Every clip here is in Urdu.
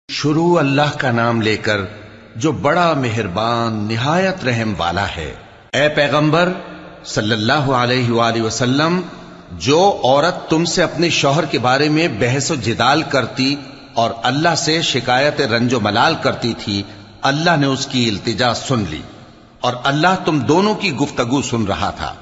شروع اللہ کا نام لے کر جو بڑا مہربان نہایت رحم والا ہے۔ اے پیغمبر صلی اللہ علیہ وآلہ وسلم، جو عورت تم سے اپنے شوہر کے بارے میں بحث و جدال کرتی اور اللہ سے شکایت رنج و ملال کرتی تھی، اللہ نے اس کی التجا سن لی اور اللہ تم دونوں کی گفتگو سن رہا تھا۔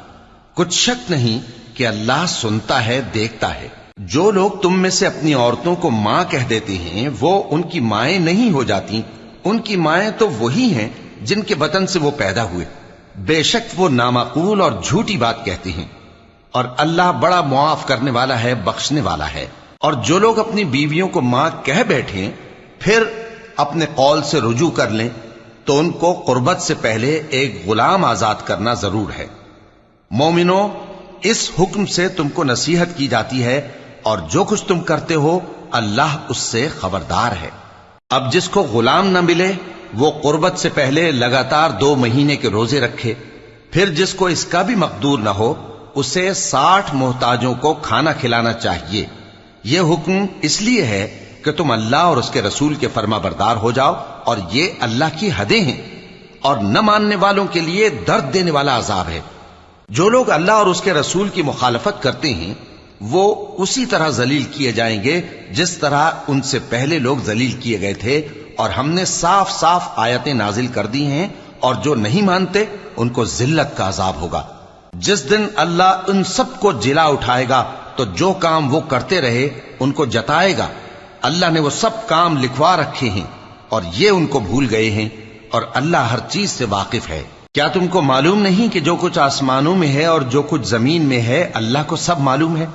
کچھ شک نہیں کہ اللہ سنتا ہے، دیکھتا ہے۔ جو لوگ تم میں سے اپنی عورتوں کو ماں کہہ دیتے ہیں وہ ان کی مائیں نہیں ہو جاتی، ان کی مائیں تو وہی ہیں جن کے بطن سے وہ پیدا ہوئے۔ بے شک وہ نامعقول اور جھوٹی بات کہتی ہیں، اور اللہ بڑا معاف کرنے والا ہے، بخشنے والا ہے۔ اور جو لوگ اپنی بیویوں کو ماں کہہ بیٹھیں پھر اپنے قول سے رجوع کر لیں تو ان کو قربت سے پہلے ایک غلام آزاد کرنا ضرور ہے۔ مومنو، اس حکم سے تم کو نصیحت کی جاتی ہے اور جو کچھ تم کرتے ہو اللہ اس سے خبردار ہے۔ اب جس کو غلام نہ ملے وہ قربت سے پہلے لگاتار 2 مہینے کے روزے رکھے، پھر جس کو اس کا بھی مقدور نہ ہو اسے 60 محتاجوں کو کھانا کھلانا چاہیے۔ یہ حکم اس لیے ہے کہ تم اللہ اور اس کے رسول کے فرما بردار ہو جاؤ، اور یہ اللہ کی حدیں ہیں، اور نہ ماننے والوں کے لیے درد دینے والا عذاب ہے۔ جو لوگ اللہ اور اس کے رسول کی مخالفت کرتے ہیں وہ اسی طرح ذلیل کیے جائیں گے جس طرح ان سے پہلے لوگ ذلیل کیے گئے تھے، اور ہم نے صاف صاف آیتیں نازل کر دی ہیں، اور جو نہیں مانتے ان کو ذلت کا عذاب ہوگا۔ جس دن اللہ ان سب کو جلا اٹھائے گا تو جو کام وہ کرتے رہے ان کو جتائے گا۔ اللہ نے وہ سب کام لکھوا رکھے ہیں اور یہ ان کو بھول گئے ہیں، اور اللہ ہر چیز سے واقف ہے۔ کیا تم کو معلوم نہیں کہ جو کچھ آسمانوں میں ہے اور جو کچھ زمین میں ہے اللہ کو سب معلوم ہے؟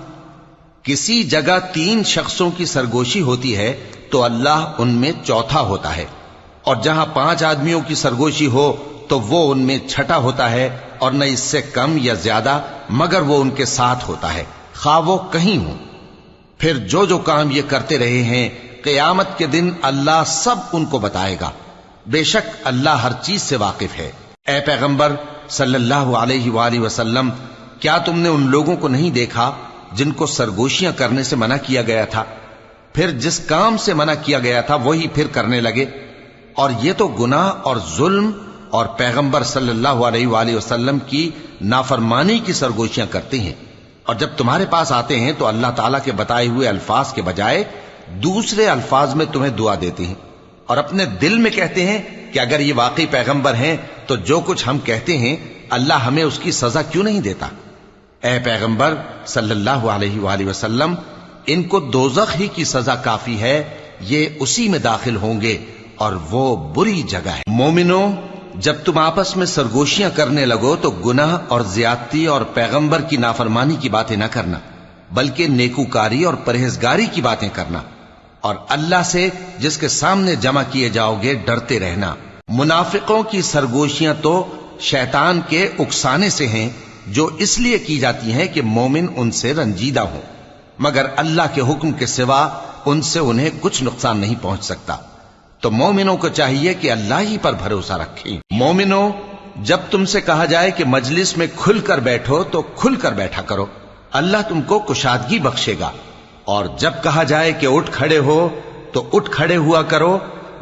کسی جگہ 3 شخصوں کی سرگوشی ہوتی ہے تو اللہ ان میں چوتھا ہوتا ہے، اور جہاں 5 آدمیوں کی سرگوشی ہو تو وہ ان میں چھٹا ہوتا ہے، اور نہ اس سے کم یا زیادہ مگر وہ ان کے ساتھ ہوتا ہے، خواہ وہ کہیں ہوں۔ پھر جو جو کام یہ کرتے رہے ہیں قیامت کے دن اللہ سب ان کو بتائے گا۔ بے شک اللہ ہر چیز سے واقف ہے۔ اے پیغمبر صلی اللہ علیہ وآلہ وسلم، کیا تم نے ان لوگوں کو نہیں دیکھا جن کو سرگوشیاں کرنے سے منع کیا گیا تھا، پھر جس کام سے منع کیا گیا تھا وہی پھر کرنے لگے؟ اور یہ تو گناہ اور ظلم اور پیغمبر صلی اللہ علیہ وآلہ وسلم کی نافرمانی کی سرگوشیاں کرتے ہیں، اور جب تمہارے پاس آتے ہیں تو اللہ تعالیٰ کے بتائے ہوئے الفاظ کے بجائے دوسرے الفاظ میں تمہیں دعا دیتے ہیں، اور اپنے دل میں کہتے ہیں کہ اگر یہ واقعی پیغمبر ہیں تو جو کچھ ہم کہتے ہیں اللہ ہمیں اس کی سزا کیوں نہیں دیتا؟ اے پیغمبر صلی اللہ علیہ وآلہ وسلم، ان کو دوزخ ہی کی سزا کافی ہے، یہ اسی میں داخل ہوں گے اور وہ بری جگہ ہے۔ مومنو، جب تم آپس میں سرگوشیاں کرنے لگو تو گناہ اور زیادتی اور پیغمبر کی نافرمانی کی باتیں نہ کرنا، بلکہ نیکوکاری اور پرہیزگاری کی باتیں کرنا، اور اللہ سے جس کے سامنے جمع کیے جاؤ گے ڈرتے رہنا۔ منافقوں کی سرگوشیاں تو شیطان کے اکسانے سے ہیں، جو اس لیے کی جاتی ہیں کہ مومن ان سے رنجیدہ ہوں، مگر اللہ کے حکم کے سوا ان سے انہیں کچھ نقصان نہیں پہنچ سکتا۔ تو مومنوں کو چاہیے کہ اللہ ہی پر بھروسہ رکھیں۔ مومنوں، جب تم سے کہا جائے کہ مجلس میں کھل کر بیٹھو تو کھل کر بیٹھا کرو، اللہ تم کو کشادگی بخشے گا، اور جب کہا جائے کہ اٹھ کھڑے ہو تو اٹھ کھڑے ہوا کرو۔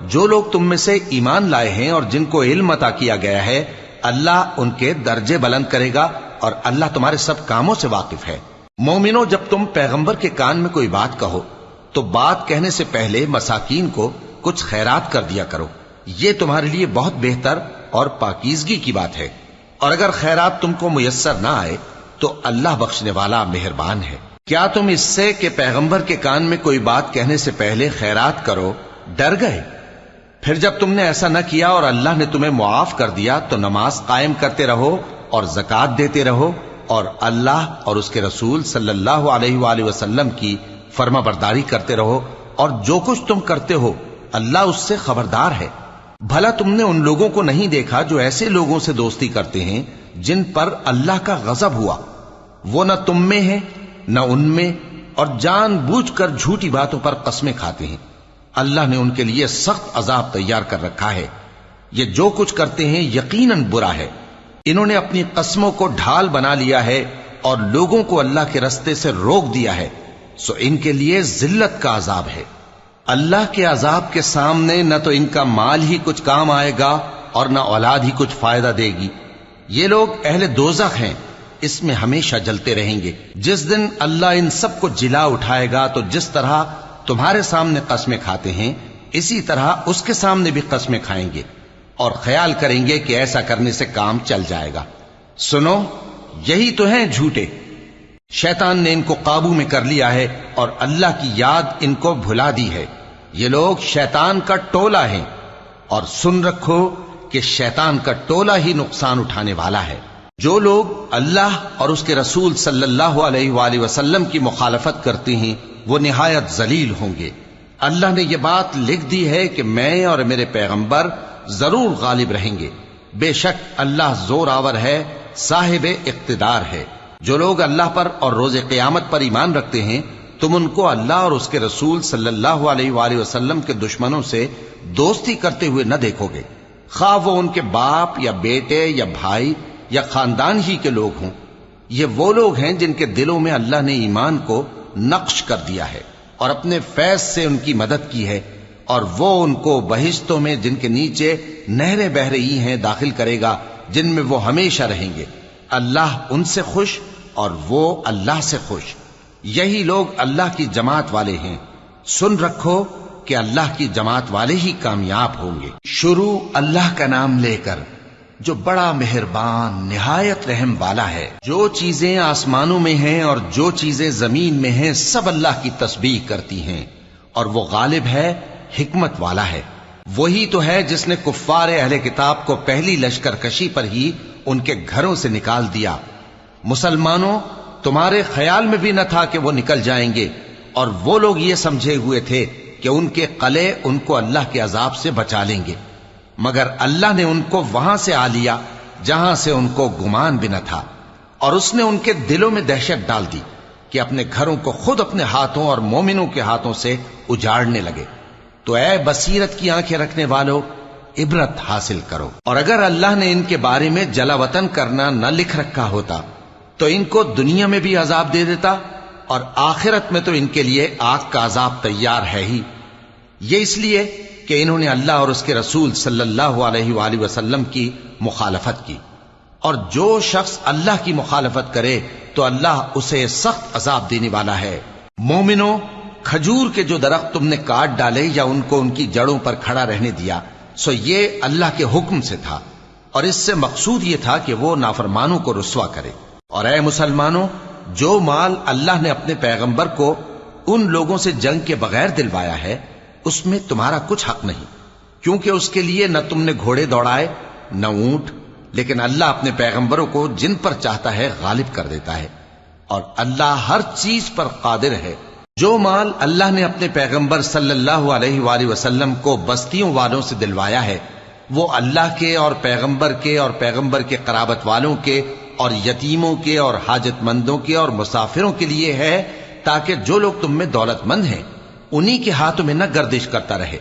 جو لوگ تم میں سے ایمان لائے ہیں اور جن کو علم عطا کیا گیا ہے اللہ ان کے درجے بلند کرے گا، اور اللہ تمہارے سب کاموں سے واقف ہے۔ مومنو، جب تم پیغمبر کے کان میں کوئی بات کہو تو بات کہنے سے پہلے مساکین کو کچھ خیرات کر دیا کرو، یہ تمہارے لیے بہت بہتر اور پاکیزگی کی بات ہے، اور اگر خیرات تم کو میسر نہ آئے تو اللہ بخشنے والا مہربان ہے۔ کیا تم اس سے کہ پیغمبر کے کان میں کوئی بات کہنے سے پہلے خیرات کرو ڈر گئے؟ پھر جب تم نے ایسا نہ کیا اور اللہ نے تمہیں معاف کر دیا تو نماز قائم کرتے رہو اور زکوٰۃ دیتے رہو، اور اللہ اور اس کے رسول صلی اللہ علیہ وآلہ وسلم کی فرما برداری کرتے رہو، اور جو کچھ تم کرتے ہو اللہ اس سے خبردار ہے۔ بھلا تم نے ان لوگوں کو نہیں دیکھا جو ایسے لوگوں سے دوستی کرتے ہیں جن پر اللہ کا غضب ہوا؟ وہ نہ تم میں ہے نہ ان میں، اور جان بوجھ کر جھوٹی باتوں پر قسمیں کھاتے ہیں۔ اللہ نے ان کے لیے سخت عذاب تیار کر رکھا ہے۔ یہ جو کچھ کرتے ہیں یقیناً برا ہے۔ انہوں نے اپنی قسموں کو ڈھال بنا لیا ہے اور لوگوں کو اللہ کے رستے سے روک دیا ہے، سو ان کے لیے ذلت کا عذاب ہے۔ اللہ کے عذاب کے سامنے نہ تو ان کا مال ہی کچھ کام آئے گا اور نہ اولاد ہی کچھ فائدہ دے گی۔ یہ لوگ اہل دوزخ ہیں، اس میں ہمیشہ جلتے رہیں گے۔ جس دن اللہ ان سب کو جلا اٹھائے گا تو جس طرح تمہارے سامنے قسمیں کھاتے ہیں اسی طرح اس کے سامنے بھی قسمیں کھائیں گے اور خیال کریں گے کہ ایسا کرنے سے کام چل جائے گا۔ سنو، یہی تو ہیں جھوٹے۔ شیطان نے ان کو قابو میں کر لیا ہے اور اللہ کی یاد ان کو بھلا دی ہے۔ یہ لوگ شیطان کا ٹولہ ہیں، اور سن رکھو کہ شیطان کا ٹولہ ہی نقصان اٹھانے والا ہے۔ جو لوگ اللہ اور اس کے رسول صلی اللہ علیہ وآلہ وسلم کی مخالفت کرتے ہیں وہ نہایت ذلیل ہوں گے۔ اللہ نے یہ بات لکھ دی ہے کہ میں اور میرے پیغمبر ضرور غالب رہیں گے۔ بے شک اللہ زور آور ہے، صاحب اقتدار ہے۔ جو لوگ اللہ پر اور روز قیامت پر ایمان رکھتے ہیں تم ان کو اللہ اور اس کے رسول صلی اللہ علیہ وآلہ وسلم کے دشمنوں سے دوستی کرتے ہوئے نہ دیکھو گے، خواہ وہ ان کے باپ یا بیٹے یا بھائی یا خاندان ہی کے لوگ ہوں۔ یہ وہ لوگ ہیں جن کے دلوں میں اللہ نے ایمان کو نقش کر دیا ہے اور اپنے فیض سے ان کی مدد کی ہے، اور وہ ان کو بہشتوں میں جن کے نیچے نہریں بہہ رہی ہیں داخل کرے گا، جن میں وہ ہمیشہ رہیں گے۔ اللہ ان سے خوش اور وہ اللہ سے خوش۔ یہی لوگ اللہ کی جماعت والے ہیں۔ سن رکھو کہ اللہ کی جماعت والے ہی کامیاب ہوں گے۔ شروع اللہ کا نام لے کر جو بڑا مہربان نہایت رحم والا ہے۔ جو چیزیں آسمانوں میں ہیں اور جو چیزیں زمین میں ہیں سب اللہ کی تسبیح کرتی ہیں، اور وہ غالب ہے، حکمت والا ہے۔ وہی تو ہے جس نے کفار اہل کتاب کو پہلی لشکر کشی پر ہی ان کے گھروں سے نکال دیا۔ مسلمانوں، تمہارے خیال میں بھی نہ تھا کہ وہ نکل جائیں گے، اور وہ لوگ یہ سمجھے ہوئے تھے کہ ان کے قلعے ان کو اللہ کے عذاب سے بچا لیں گے، مگر اللہ نے ان کو وہاں سے آ لیا جہاں سے ان کو گمان بھی نہ تھا، اور اس نے ان کے دلوں میں دہشت ڈال دی کہ اپنے گھروں کو خود اپنے ہاتھوں اور مومنوں کے ہاتھوں سے اجاڑنے لگے۔ تو اے بصیرت کی آنکھیں رکھنے والو، عبرت حاصل کرو۔ اور اگر اللہ نے ان کے بارے میں جلا وطن کرنا نہ لکھ رکھا ہوتا تو ان کو دنیا میں بھی عذاب دے دیتا، اور آخرت میں تو ان کے لیے آگ کا عذاب تیار ہے ہی۔ یہ اس لیے کہ انہوں نے اللہ اور اس کے رسول صلی اللہ علیہ وآلہ وسلم کی مخالفت کی، اور جو شخص اللہ کی مخالفت کرے تو اللہ اسے سخت عذاب دینے والا ہے۔ مومنوں، کھجور کے جو درخت تم نے کاٹ ڈالے یا ان کو ان کی جڑوں پر کھڑا رہنے دیا، سو یہ اللہ کے حکم سے تھا، اور اس سے مقصود یہ تھا کہ وہ نافرمانوں کو رسوا کرے۔ اور اے مسلمانوں، جو مال اللہ نے اپنے پیغمبر کو ان لوگوں سے جنگ کے بغیر دلوایا ہے اس میں تمہارا کچھ حق نہیں، کیونکہ اس کے لیے نہ تم نے گھوڑے دوڑائے نہ اونٹ، لیکن اللہ اپنے پیغمبروں کو جن پر چاہتا ہے غالب کر دیتا ہے، اور اللہ ہر چیز پر قادر ہے۔ جو مال اللہ نے اپنے پیغمبر صلی اللہ علیہ وآلہ وسلم کو بستیوں والوں سے دلوایا ہے وہ اللہ کے اور پیغمبر کے قرابت والوں کے اور یتیموں کے اور حاجت مندوں کے اور مسافروں کے لیے ہے، تاکہ جو لوگ تم میں دولت مند ہیں انہی کے ہاتھوں میں نہ گردش کرتا رہے،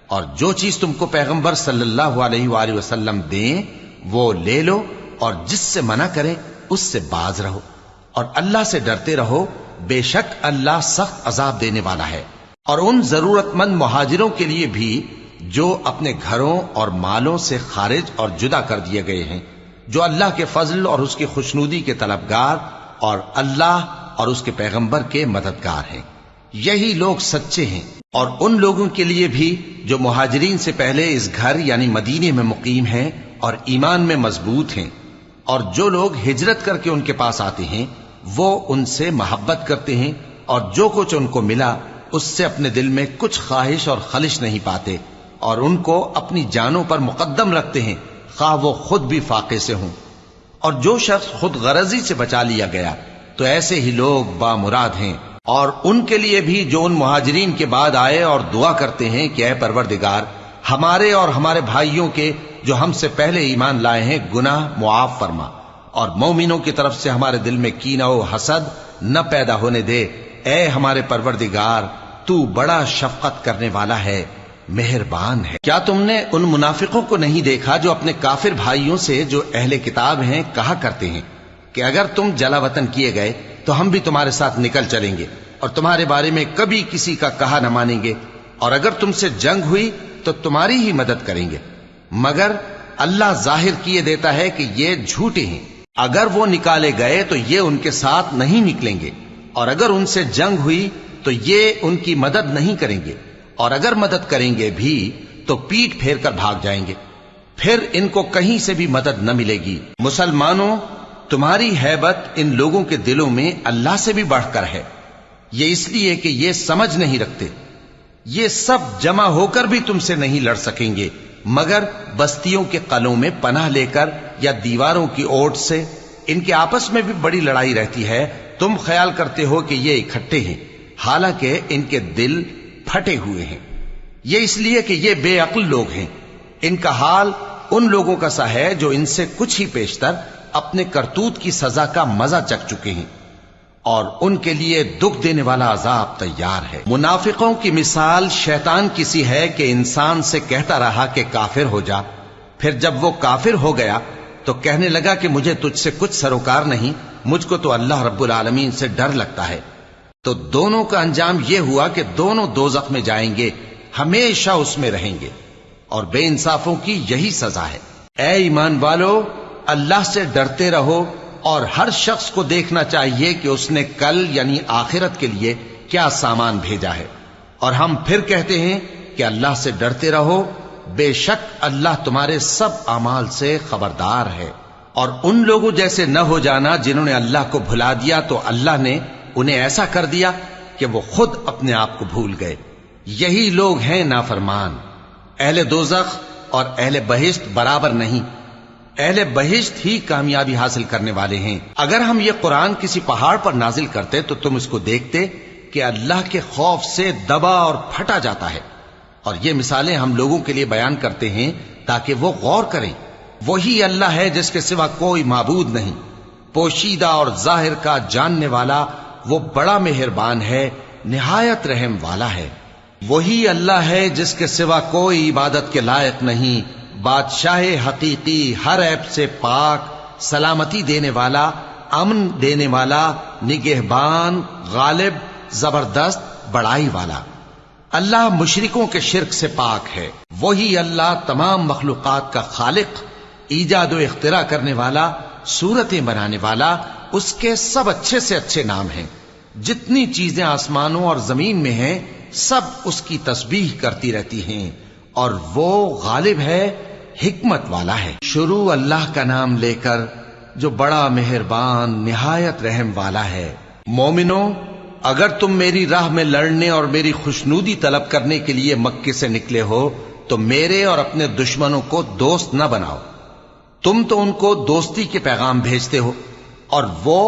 اور جو چیز تم کو پیغمبر صلی اللہ علیہ وآلہ وسلم دیں وہ لے لو، اور جس سے منع کریں اس سے باز رہو، اور اللہ سے ڈرتے رہو، بے شک اللہ سخت عذاب دینے والا ہے۔ اور ان ضرورت مند مہاجروں کے لیے بھی جو اپنے گھروں اور مالوں سے خارج اور جدا کر دیے گئے ہیں، جو اللہ کے فضل اور اس کی خوشنودی کے طلبگار اور اللہ اور اس کے پیغمبر کے مددگار ہیں، یہی لوگ سچے ہیں۔ اور ان لوگوں کے لیے بھی جو مہاجرین سے پہلے اس گھر یعنی مدینے میں مقیم ہیں اور ایمان میں مضبوط ہیں، اور جو لوگ ہجرت کر کے ان کے پاس آتے ہیں وہ ان سے محبت کرتے ہیں، اور جو کچھ ان کو ملا اس سے اپنے دل میں کچھ خواہش اور خلش نہیں پاتے، اور ان کو اپنی جانوں پر مقدم رکھتے ہیں خواہ وہ خود بھی فاقے سے ہوں۔ اور جو شخص خود غرضی سے بچا لیا گیا تو ایسے ہی لوگ بامراد ہیں۔ اور ان کے لیے بھی جو ان مہاجرین کے بعد آئے اور دعا کرتے ہیں کہ اے پروردگار ہمارے اور ہمارے بھائیوں کے جو ہم سے پہلے ایمان لائے ہیں گناہ معاف فرما، اور مومنوں کی طرف سے ہمارے دل میں کینہ و حسد نہ پیدا ہونے دے، اے ہمارے پروردگار تو بڑا شفقت کرنے والا ہے، مہربان ہے۔ کیا تم نے ان منافقوں کو نہیں دیکھا جو اپنے کافر بھائیوں سے جو اہل کتاب ہیں کہا کرتے ہیں کہ اگر تم جلا وطن کیے گئے تو ہم بھی تمہارے ساتھ نکل چلیں گے اور تمہارے بارے میں کبھی کسی کا کہا نہ مانیں گے، اور اگر تم سے جنگ ہوئی تو تمہاری ہی مدد کریں گے، مگر اللہ ظاہر کیے دیتا ہے کہ یہ جھوٹے ہیں۔ اگر وہ نکالے گئے تو یہ ان کے ساتھ نہیں نکلیں گے، اور اگر ان سے جنگ ہوئی تو یہ ان کی مدد نہیں کریں گے، اور اگر مدد کریں گے بھی تو پیٹ پھیر کر بھاگ جائیں گے، پھر ان کو کہیں سے بھی مدد نہ ملے گی۔ مسلمانوں، تمہاری ہیبت ان لوگوں کے دلوں میں اللہ سے بھی بڑھ کر ہے، یہ اس لیے کہ یہ سمجھ نہیں رکھتے۔ یہ سب جمع ہو کر بھی تم سے نہیں لڑ سکیں گے، مگر بستیوں کے قلعوں میں پناہ لے کر یا دیواروں کی اوٹ سے۔ ان کے آپس میں بھی بڑی لڑائی رہتی ہے، تم خیال کرتے ہو کہ یہ اکٹھے ہیں، حالانکہ ان کے دل پھٹے ہوئے ہیں۔ یہ اس لیے کہ یہ بے عقل لوگ ہیں۔ ان کا حال ان لوگوں کا سا ہے جو ان سے کچھ ہی پیشتر اپنے کرتوت کی سزا کا مزہ چکھ چکے ہیں، اور ان کے لیے دکھ دینے والا عذاب تیار ہے۔ منافقوں کی مثال شیطان کی سی ہے کہ انسان سے کہتا رہا کہ کافر ہو جا، پھر جب وہ کافر ہو گیا تو کہنے لگا کہ مجھے تجھ سے کچھ سروکار نہیں، مجھ کو تو اللہ رب العالمین سے ڈر لگتا ہے۔ تو دونوں کا انجام یہ ہوا کہ دونوں دوزخ میں جائیں گے، ہمیشہ اس میں رہیں گے، اور بے انصافوں کی یہی سزا ہے۔ اے ایمان والو، اللہ سے ڈرتے رہو، اور ہر شخص کو دیکھنا چاہیے کہ اس نے کل یعنی آخرت کے لیے کیا سامان بھیجا ہے۔ اور ہم پھر کہتے ہیں کہ اللہ سے ڈرتے رہو، بے شک اللہ تمہارے سب اعمال سے خبردار ہے۔ اور ان لوگوں جیسے نہ ہو جانا جنہوں نے اللہ کو بھلا دیا تو اللہ نے انہیں ایسا کر دیا کہ وہ خود اپنے آپ کو بھول گئے۔ یہی لوگ ہیں نافرمان۔ اہل دوزخ اور اہل بہشت برابر نہیں، اہل بہشت ہی کامیابی حاصل کرنے والے ہیں۔ اگر ہم یہ قرآن کسی پہاڑ پر نازل کرتے تو تم اس کو دیکھتے کہ اللہ کے خوف سے دبا اور پھٹا جاتا ہے۔ اور یہ مثالیں ہم لوگوں کے لیے بیان کرتے ہیں تاکہ وہ غور کریں۔ وہی اللہ ہے جس کے سوا کوئی معبود نہیں، پوشیدہ اور ظاہر کا جاننے والا، وہ بڑا مہربان ہے، نہایت رحم والا ہے۔ وہی اللہ ہے جس کے سوا کوئی عبادت کے لائق نہیں، بادشاہ حقیقی، ہر عیب سے پاک، سلامتی دینے والا، امن دینے والا، نگہبان، غالب، زبردست، بڑائی والا۔ اللہ مشرکوں کے شرک سے پاک ہے۔ وہی اللہ تمام مخلوقات کا خالق، ایجاد و اختراع کرنے والا، صورتیں بنانے والا، اس کے سب اچھے سے اچھے نام ہیں۔ جتنی چیزیں آسمانوں اور زمین میں ہیں سب اس کی تسبیح کرتی رہتی ہیں، اور وہ غالب ہے، حکمت والا ہے۔ شروع اللہ کا نام لے کر جو بڑا مہربان نہایت رحم والا ہے۔ مومنو، اگر تم میری راہ میں لڑنے اور میری خوشنودی طلب کرنے کے لیے مکے سے نکلے ہو تو میرے اور اپنے دشمنوں کو دوست نہ بناؤ۔ تم تو ان کو دوستی کے پیغام بھیجتے ہو، اور وہ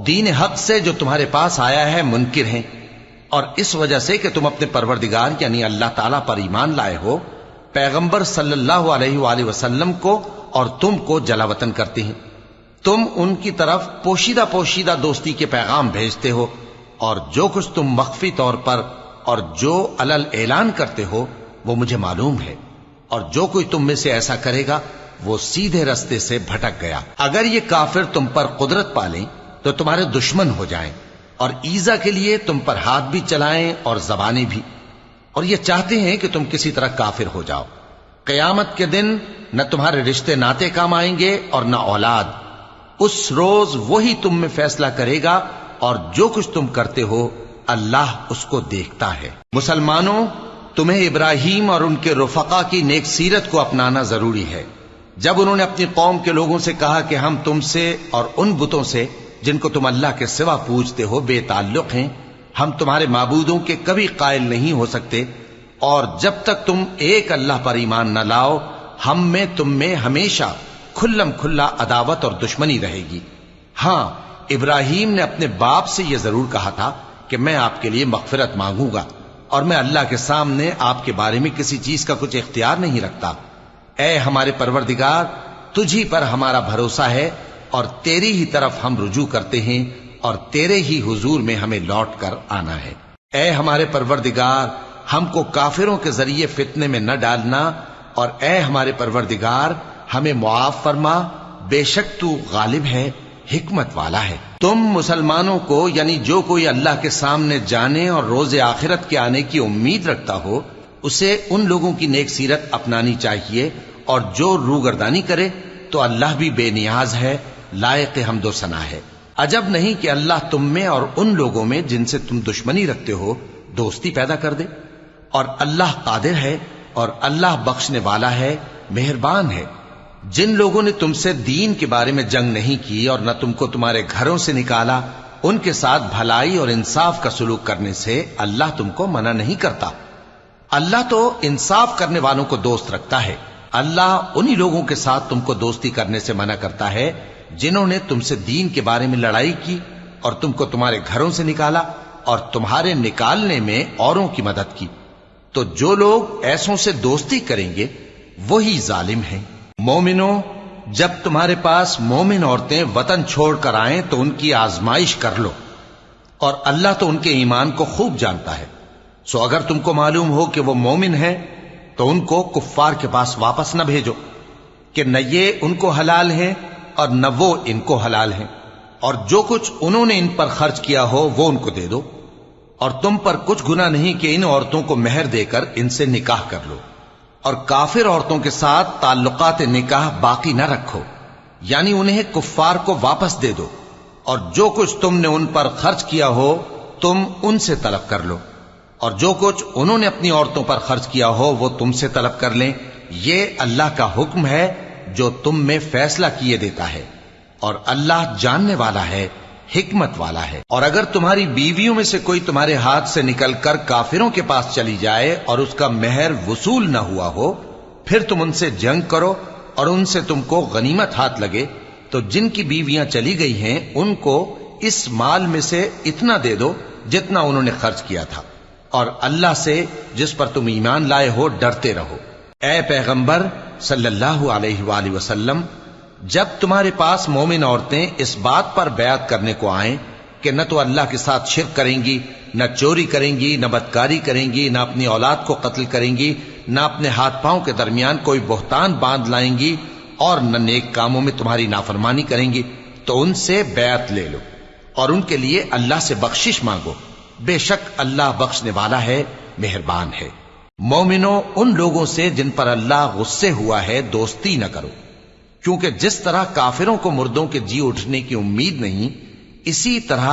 دین حق سے جو تمہارے پاس آیا ہے منکر ہیں، اور اس وجہ سے کہ تم اپنے پروردگار یعنی اللہ تعالیٰ پر ایمان لائے ہو، پیغمبر صلی اللہ علیہ وآلہ وسلم کو اور تم کو جلا وطن کرتے ہیں۔ تم ان کی طرف پوشیدہ پوشیدہ دوستی کے پیغام بھیجتے ہو، اور جو کچھ تم مخفی طور پر اور جو علل اعلان کرتے ہو وہ مجھے معلوم ہے، اور جو کوئی تم میں سے ایسا کرے گا وہ سیدھے رستے سے بھٹک گیا۔ اگر یہ کافر تم پر قدرت پالیں تو تمہارے دشمن ہو جائیں، اور ایذا کے لیے تم پر ہاتھ بھی چلائیں اور زبانیں بھی، اور یہ چاہتے ہیں کہ تم کسی طرح کافر ہو جاؤ۔ قیامت کے دن نہ تمہارے رشتے ناتے کام آئیں گے اور نہ اولاد۔ اس روز وہی تم میں فیصلہ کرے گا، اور جو کچھ تم کرتے ہو اللہ اس کو دیکھتا ہے۔ مسلمانوں، تمہیں ابراہیم اور ان کے رفقا کی نیک سیرت کو اپنانا ضروری ہے۔ جب انہوں نے اپنی قوم کے لوگوں سے کہا کہ ہم تم سے اور ان بتوں سے جن کو تم اللہ کے سوا پوجتے ہو بے تعلق ہیں، ہم تمہارے معبودوں کے کبھی قائل نہیں ہو سکتے، اور جب تک تم ایک اللہ پر ایمان نہ لاؤ ہم میں تم میں ہمیشہ کھلم کھلا عداوت اور دشمنی رہے گی۔ ہاں، ابراہیم نے اپنے باپ سے یہ ضرور کہا تھا کہ میں آپ کے لیے مغفرت مانگوں گا، اور میں اللہ کے سامنے آپ کے بارے میں کسی چیز کا کچھ اختیار نہیں رکھتا۔ اے ہمارے پروردگار، تجھی پر ہمارا بھروسہ ہے، اور تیری ہی طرف ہم رجوع کرتے ہیں، اور تیرے ہی حضور میں ہمیں لوٹ کر آنا ہے۔ اے ہمارے پروردگار، ہم کو کافروں کے ذریعے فتنے میں نہ ڈالنا، اور اے ہمارے پروردگار ہمیں معاف فرما، بے شک تو غالب ہے، حکمت والا ہے۔ تم مسلمانوں کو یعنی جو کوئی اللہ کے سامنے جانے اور روز آخرت کے آنے کی امید رکھتا ہو اسے ان لوگوں کی نیک سیرت اپنانی چاہیے، اور جو روگردانی کرے تو اللہ بھی بے نیاز ہے، لائق حمد و ثنا ہے۔ عجب نہیں کہ اللہ تم میں اور ان لوگوں میں جن سے تم دشمنی رکھتے ہو دوستی پیدا کر دے، اور اللہ قادر ہے اور اللہ بخشنے والا ہے، مہربان ہے۔ جن لوگوں نے تم سے دین کے بارے میں جنگ نہیں کی اور نہ تم کو تمہارے گھروں سے نکالا، ان کے ساتھ بھلائی اور انصاف کا سلوک کرنے سے اللہ تم کو منع نہیں کرتا۔ اللہ تو انصاف کرنے والوں کو دوست رکھتا ہے۔ اللہ انہی لوگوں کے ساتھ تم کو دوستی کرنے سے منع کرتا ہے جنہوں نے تم سے دین کے بارے میں لڑائی کی اور تم کو تمہارے گھروں سے نکالا اور تمہارے نکالنے میں اوروں کی مدد کی۔ تو جو لوگ ایسوں سے دوستی کریں گے وہی ظالم ہیں۔ مومنوں، جب تمہارے پاس مومن عورتیں وطن چھوڑ کر آئیں تو ان کی آزمائش کر لو، اور اللہ تو ان کے ایمان کو خوب جانتا ہے۔ سو اگر تم کو معلوم ہو کہ وہ مومن ہیں تو ان کو کفار کے پاس واپس نہ بھیجو کہ نہ یہ ان کو حلال ہیں اور نہ وہ ان کو حلال ہیں، اور جو کچھ انہوں نے ان پر خرچ کیا ہو وہ ان کو دے دو، اور تم پر کچھ گناہ نہیں کہ ان عورتوں کو مہر دے کر ان سے نکاح کر لو، اور کافر عورتوں کے ساتھ تعلقات نکاح باقی نہ رکھو، یعنی انہیں کفار کو واپس دے دو، اور جو کچھ تم نے ان پر خرچ کیا ہو تم ان سے طلب کر لو، اور جو کچھ انہوں نے اپنی عورتوں پر خرچ کیا ہو وہ تم سے طلب کر لیں۔ یہ اللہ کا حکم ہے جو تم میں فیصلہ کیے دیتا ہے، اور اللہ جاننے والا ہے، حکمت والا ہے۔ اور اگر تمہاری بیویوں میں سے کوئی تمہارے ہاتھ سے نکل کر کافروں کے پاس چلی جائے اور اس کا مہر وصول نہ ہوا ہو، پھر تم ان سے جنگ کرو اور ان سے تم کو غنیمت ہاتھ لگے، تو جن کی بیویاں چلی گئی ہیں ان کو اس مال میں سے اتنا دے دو جتنا انہوں نے خرچ کیا تھا، اور اللہ سے جس پر تم ایمان لائے ہو ڈرتے رہو۔ اے پیغمبر صلی اللہ علیہ وآلہ وسلم، جب تمہارے پاس مومن عورتیں اس بات پر بیعت کرنے کو آئیں کہ نہ تو اللہ کے ساتھ شرک کریں گی، نہ چوری کریں گی، نہ بدکاری کریں گی، نہ اپنی اولاد کو قتل کریں گی، نہ اپنے ہاتھ پاؤں کے درمیان کوئی بہتان باندھ لائیں گی، اور نہ نیک کاموں میں تمہاری نافرمانی کریں گی، تو ان سے بیعت لے لو اور ان کے لیے اللہ سے بخشش مانگو، بے شک اللہ بخشنے والا ہے، مہربان ہے۔ مومنوں، ان لوگوں سے جن پر اللہ غصے ہوا ہے دوستی نہ کرو، کیونکہ جس طرح کافروں کو مردوں کے جی اٹھنے کی امید نہیں، اسی طرح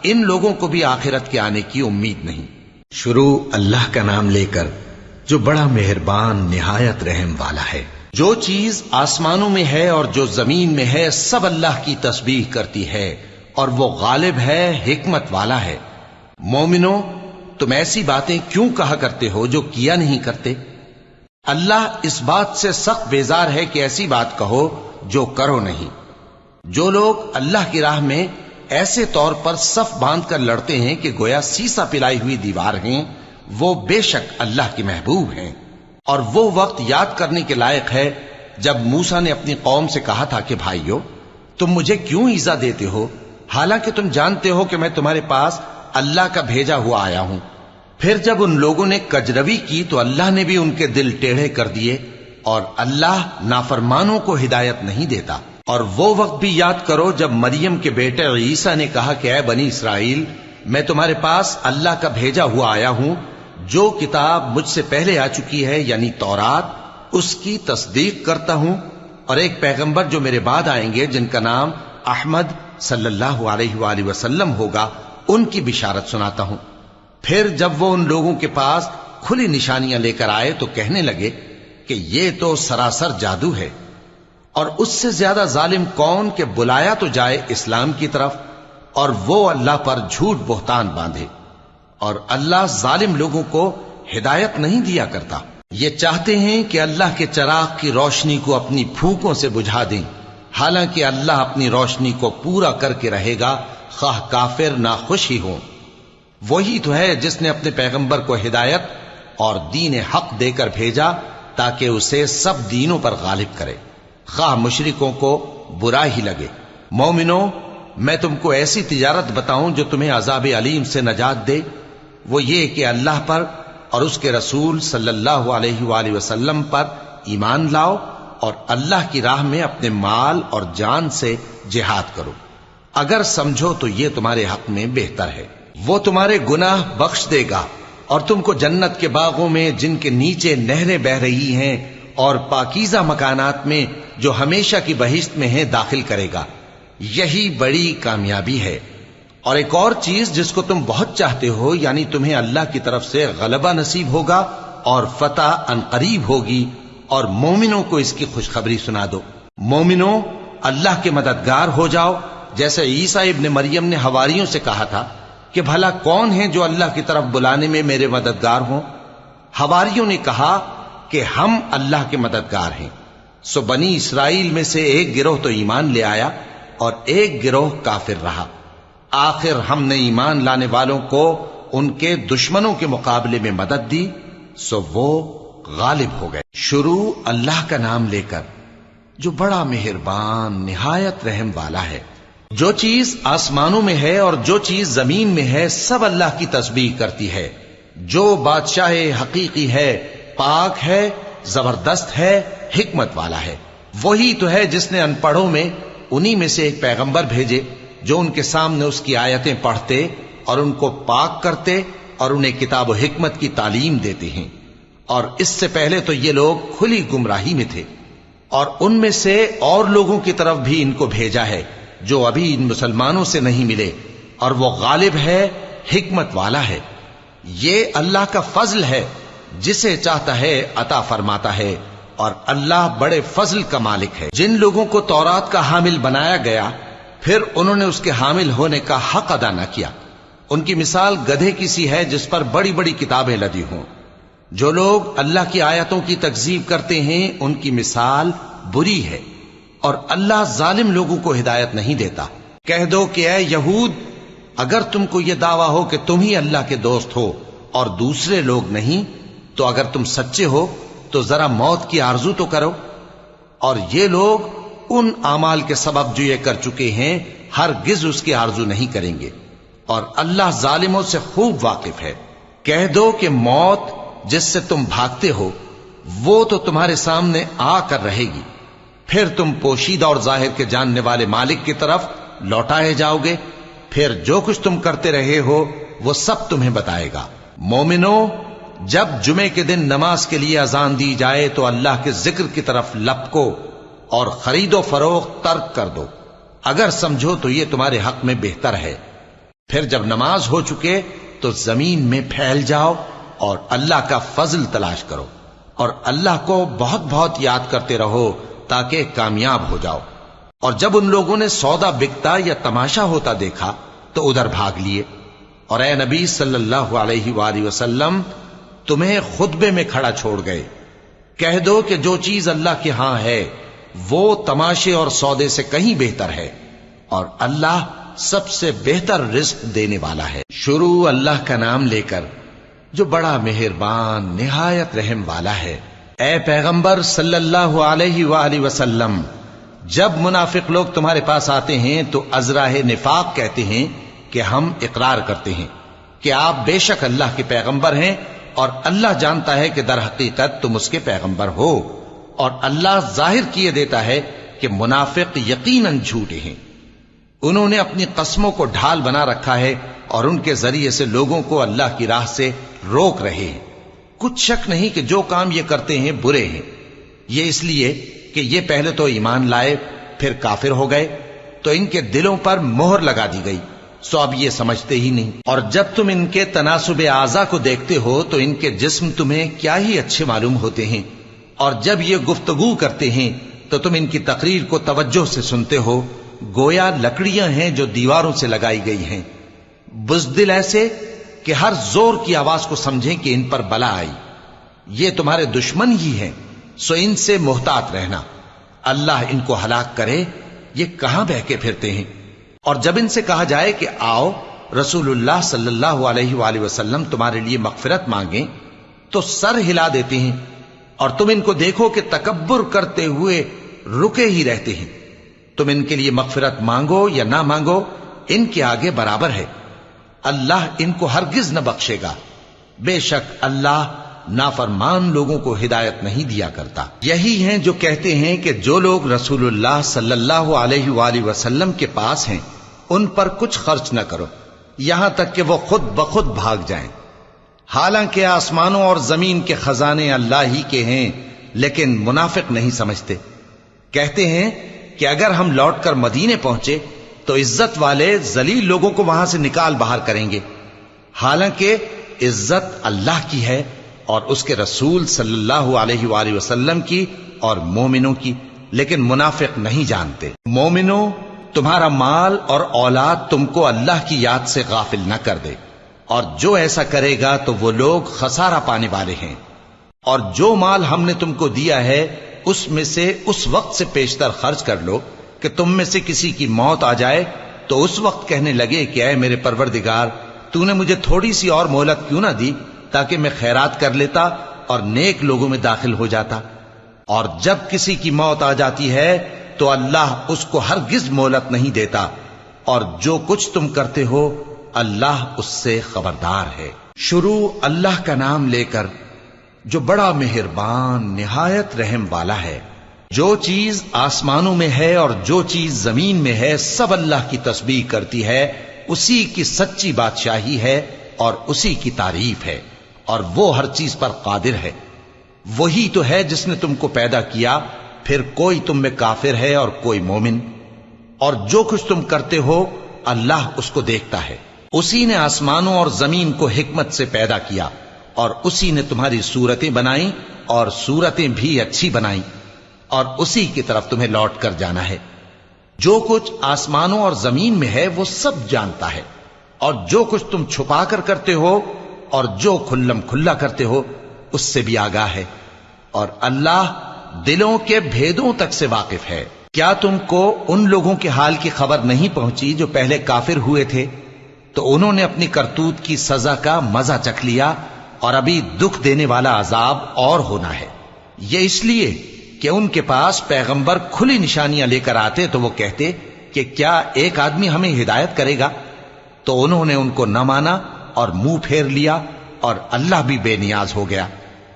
ان لوگوں کو بھی آخرت کے آنے کی امید نہیں۔ شروع اللہ کا نام لے کر جو بڑا مہربان نہایت رحم والا ہے۔ جو چیز آسمانوں میں ہے اور جو زمین میں ہے سب اللہ کی تسبیح کرتی ہے، اور وہ غالب ہے، حکمت والا ہے۔ مومنوں، تم ایسی باتیں کیوں کہا کرتے ہو جو کیا نہیں کرتے؟ اللہ اس بات سے سخت بیزار ہے کہ ایسی بات کہو جو کرو نہیں۔ جو لوگ اللہ کی راہ میں ایسے طور پر صف باندھ کر لڑتے ہیں کہ گویا سیسا پلائی ہوئی دیوار ہیں، وہ بے شک اللہ کے محبوب ہیں۔ اور وہ وقت یاد کرنے کے لائق ہے جب موسیٰ نے اپنی قوم سے کہا تھا کہ بھائیو، تم مجھے کیوں ایذا دیتے ہو، حالانکہ تم جانتے ہو کہ میں تمہارے پاس اللہ کا بھیجا ہوا آیا ہوں۔ پھر جب ان لوگوں نے کجروی کی تو اللہ نے بھی ان کے دل ٹیڑھے کر دیے، اور اللہ نافرمانوں کو ہدایت نہیں دیتا۔ اور وہ وقت بھی یاد کرو جب مریم کے بیٹے عیسیٰ نے کہا کہ اے بنی اسرائیل، میں تمہارے پاس اللہ کا بھیجا ہوا آیا ہوں، جو کتاب مجھ سے پہلے آ چکی ہے یعنی تورات، اس کی تصدیق کرتا ہوں، اور ایک پیغمبر جو میرے بعد آئیں گے جن کا نام احمد صلی اللہ علیہ وآلہ وسلم ہوگا، ان کی بشارت سناتا ہوں۔ پھر جب وہ ان لوگوں کے پاس کھلی نشانیاں لے کر آئے تو کہنے لگے کہ یہ تو سراسر جادو ہے، اور اس سے زیادہ ظالم کون کہ بلایا تو جائے اسلام کی طرف اور وہ اللہ پر جھوٹ بہتان باندھے، اور اللہ ظالم لوگوں کو ہدایت نہیں دیا کرتا۔ یہ چاہتے ہیں کہ اللہ کے چراغ کی روشنی کو اپنی پھونکوں سے بجھا دیں، حالانکہ اللہ اپنی روشنی کو پورا کر کے رہے گا، خواہ کافر ناخوش ہی ہوں۔ وہی تو ہے جس نے اپنے پیغمبر کو ہدایت اور دین حق دے کر بھیجا تاکہ اسے سب دینوں پر غالب کرے، خواہ مشرکوں کو برا ہی لگے۔ مومنوں، میں تم کو ایسی تجارت بتاؤں جو تمہیں عذاب علیم سے نجات دے، وہ یہ کہ اللہ پر اور اس کے رسول صلی اللہ علیہ وآلہ وسلم پر ایمان لاؤ، اور اللہ کی راہ میں اپنے مال اور جان سے جہاد کرو، اگر سمجھو تو یہ تمہارے حق میں بہتر ہے۔ وہ تمہارے گناہ بخش دے گا اور تم کو جنت کے باغوں میں جن کے نیچے نہریں بہ رہی ہیں اور پاکیزہ مکانات میں جو ہمیشہ کی بہشت میں ہیں داخل کرے گا۔ یہی بڑی کامیابی ہے۔ اور ایک اور چیز جس کو تم بہت چاہتے ہو، یعنی تمہیں اللہ کی طرف سے غلبہ نصیب ہوگا اور فتح عنقریب ہوگی، اور مومنوں کو اس کی خوشخبری سنا دو۔ مومنوں، اللہ کے مددگار ہو جاؤ، جیسے عیسیٰ ابن مریم نے حواریوں سے کہا تھا کہ بھلا کون ہیں جو اللہ کی طرف بلانے میں میرے مددگار ہوں؟ حواریوں نے کہا کہ ہم اللہ کے مددگار ہیں۔ سو بنی اسرائیل میں سے ایک گروہ تو ایمان لے آیا اور ایک گروہ کافر رہا۔ آخر ہم نے ایمان لانے والوں کو ان کے دشمنوں کے مقابلے میں مدد دی، سو وہ غالب ہو گئے۔ شروع اللہ کا نام لے کر جو بڑا مہربان نہایت رحم والا ہے۔ جو چیز آسمانوں میں ہے اور جو چیز زمین میں ہے سب اللہ کی تسبیح کرتی ہے۔ جو بادشاہ حقیقی ہے، پاک ہے، زبردست ہے، حکمت والا ہے۔ وہی تو ہے جس نے ان پڑھوں میں انہی میں سے ایک پیغمبر بھیجے جو ان کے سامنے اس کی آیتیں پڑھتے اور ان کو پاک کرتے اور انہیں کتاب و حکمت کی تعلیم دیتے ہیں۔ اور اس سے پہلے تو یہ لوگ کھلی گمراہی میں تھے، اور ان میں سے اور لوگوں کی طرف بھی ان کو بھیجا ہے جو ابھی ان مسلمانوں سے نہیں ملے، اور وہ غالب ہے، حکمت والا ہے۔ یہ اللہ کا فضل ہے، جسے چاہتا ہے عطا فرماتا ہے، اور اللہ بڑے فضل کا مالک ہے۔ جن لوگوں کو تورات کا حامل بنایا گیا پھر انہوں نے اس کے حامل ہونے کا حق ادا نہ کیا، ان کی مثال گدھے کی سی ہے جس پر بڑی بڑی کتابیں لدی ہوں۔ جو لوگ اللہ کی آیتوں کی تکذیب کرتے ہیں ان کی مثال بری ہے، اور اللہ ظالم لوگوں کو ہدایت نہیں دیتا۔ کہہ دو کہ اے یہود، اگر تم کو یہ دعویٰ ہو کہ تم ہی اللہ کے دوست ہو اور دوسرے لوگ نہیں، تو اگر تم سچے ہو تو ذرا موت کی آرزو تو کرو۔ اور یہ لوگ ان اعمال کے سبب جو یہ کر چکے ہیں ہرگز اس کی آرزو نہیں کریں گے، اور اللہ ظالموں سے خوب واقف ہے۔ کہہ دو کہ موت جس سے تم بھاگتے ہو وہ تو تمہارے سامنے آ کر رہے گی، پھر تم پوشیدہ اور ظاہر کے جاننے والے مالک کی طرف لوٹائے جاؤ گے، پھر جو کچھ تم کرتے رہے ہو وہ سب تمہیں بتائے گا۔ مومنو، جب جمعے کے دن نماز کے لیے اذان دی جائے تو اللہ کے ذکر کی طرف لپکو اور خرید و فروخت ترک کر دو، اگر سمجھو تو یہ تمہارے حق میں بہتر ہے۔ پھر جب نماز ہو چکے تو زمین میں پھیل جاؤ اور اللہ کا فضل تلاش کرو، اور اللہ کو بہت بہت یاد کرتے رہو تاکہ کامیاب ہو جاؤ۔ اور جب ان لوگوں نے سودا بکتا یا تماشا ہوتا دیکھا تو ادھر بھاگ لیے، اور اے نبی صلی اللہ علیہ وآلہ وسلم تمہیں خطبے میں کھڑا چھوڑ گئے۔ کہہ دو کہ جو چیز اللہ کے ہاں ہے وہ تماشے اور سودے سے کہیں بہتر ہے، اور اللہ سب سے بہتر رزق دینے والا ہے۔ شروع اللہ کا نام لے کر جو بڑا مہربان نہایت رحم والا ہے۔ اے پیغمبر صلی اللہ علیہ وآلہ وسلم، جب منافق لوگ تمہارے پاس آتے ہیں تو ازراہ نفاق کہتے ہیں کہ ہم اقرار کرتے ہیں کہ آپ بے شک اللہ کے پیغمبر ہیں، اور اللہ جانتا ہے کہ در حقیقت تم اس کے پیغمبر ہو، اور اللہ ظاہر کیے دیتا ہے کہ منافق یقیناً جھوٹے ہیں۔ انہوں نے اپنی قسموں کو ڈھال بنا رکھا ہے اور ان کے ذریعے سے لوگوں کو اللہ کی راہ سے روک رہے ہیں۔ کچھ شک نہیں کہ جو کام یہ کرتے ہیں برے ہیں، یہ اس لیے کہ یہ پہلے تو ایمان لائے پھر کافر ہو گئے، تو ان کے دلوں پر مہر لگا دی گئی، سو اب یہ سمجھتے ہی نہیں۔ اور جب تم ان کے تناسب اعضاء کو دیکھتے ہو تو ان کے جسم تمہیں کیا ہی اچھے معلوم ہوتے ہیں، اور جب یہ گفتگو کرتے ہیں تو تم ان کی تقریر کو توجہ سے سنتے ہو، گویا لکڑیاں ہیں جو دیواروں سے لگائی گئی ہیں، بزدل ایسے کہ ہر زور کی آواز کو سمجھیں کہ ان پر بلا آئی۔ یہ تمہارے دشمن ہی ہیں، سو ان سے محتاط رہنا، اللہ ان کو ہلاک کرے، یہ کہاں بہ کے پھرتے ہیں۔ اور جب ان سے کہا جائے کہ آؤ رسول اللہ صلی اللہ علیہ وآلہ وسلم تمہارے لیے مغفرت مانگیں، تو سر ہلا دیتے ہیں، اور تم ان کو دیکھو کہ تکبر کرتے ہوئے رکے ہی رہتے ہیں۔ تم ان کے لیے مغفرت مانگو یا نہ مانگو، ان کے آگے برابر ہے، اللہ ان کو ہرگز نہ بخشے گا، بے شک اللہ نافرمان لوگوں کو ہدایت نہیں دیا کرتا۔ یہی ہیں جو کہتے ہیں کہ جو لوگ رسول اللہ صلی اللہ علیہ وآلہ وسلم کے پاس ہیں ان پر کچھ خرچ نہ کرو، یہاں تک کہ وہ خود بخود بھاگ جائیں۔ حالانکہ آسمانوں اور زمین کے خزانے اللہ ہی کے ہیں، لیکن منافق نہیں سمجھتے۔ کہتے ہیں کہ اگر ہم لوٹ کر مدینے پہنچے تو عزت والے ذلیل لوگوں کو وہاں سے نکال باہر کریں گے، حالانکہ عزت اللہ کی ہے اور اس کے رسول صلی اللہ علیہ وآلہ وسلم کی اور مومنوں کی، لیکن منافق نہیں جانتے۔ مومنوں، تمہارا مال اور اولاد تم کو اللہ کی یاد سے غافل نہ کر دے، اور جو ایسا کرے گا تو وہ لوگ خسارہ پانے والے ہیں۔ اور جو مال ہم نے تم کو دیا ہے اس میں سے اس وقت سے پیشتر خرچ کر لو کہ تم میں سے کسی کی موت آ جائے تو اس وقت کہنے لگے کہ اے میرے پروردگار، تو نے مجھے تھوڑی سی اور مہلت کیوں نہ دی تاکہ میں خیرات کر لیتا اور نیک لوگوں میں داخل ہو جاتا۔ اور جب کسی کی موت آ جاتی ہے تو اللہ اس کو ہرگز مہلت نہیں دیتا، اور جو کچھ تم کرتے ہو اللہ اس سے خبردار ہے۔ شروع اللہ کا نام لے کر جو بڑا مہربان نہایت رحم والا ہے۔ جو چیز آسمانوں میں ہے اور جو چیز زمین میں ہے سب اللہ کی تسبیح کرتی ہے، اسی کی سچی بادشاہی ہے اور اسی کی تعریف ہے، اور وہ ہر چیز پر قادر ہے۔ وہی تو ہے جس نے تم کو پیدا کیا، پھر کوئی تم میں کافر ہے اور کوئی مومن، اور جو کچھ تم کرتے ہو اللہ اس کو دیکھتا ہے۔ اسی نے آسمانوں اور زمین کو حکمت سے پیدا کیا، اور اسی نے تمہاری صورتیں بنائیں اور صورتیں بھی اچھی بنائیں، اور اسی کی طرف تمہیں لوٹ کر جانا ہے۔ جو کچھ آسمانوں اور زمین میں ہے وہ سب جانتا ہے، اور جو کچھ تم چھپا کر کرتے ہو اور جو کھلم کھلا کرتے ہو اس سے بھی آگاہ ہے، اور اللہ دلوں کے بھیدوں تک سے واقف ہے۔ کیا تم کو ان لوگوں کے حال کی خبر نہیں پہنچی جو پہلے کافر ہوئے تھے؟ تو انہوں نے اپنی کرتوت کی سزا کا مزہ چکھ لیا، اور ابھی دکھ دینے والا عذاب اور ہونا ہے۔ یہ اس لیے کہ ان کے پاس پیغمبر کھلی نشانیاں لے کر آتے تو وہ کہتے کہ کیا ایک آدمی ہمیں ہدایت کرے گا؟ تو انہوں نے ان کو نہ مانا اور منہ پھیر لیا، اور اللہ بھی بے نیاز ہو گیا،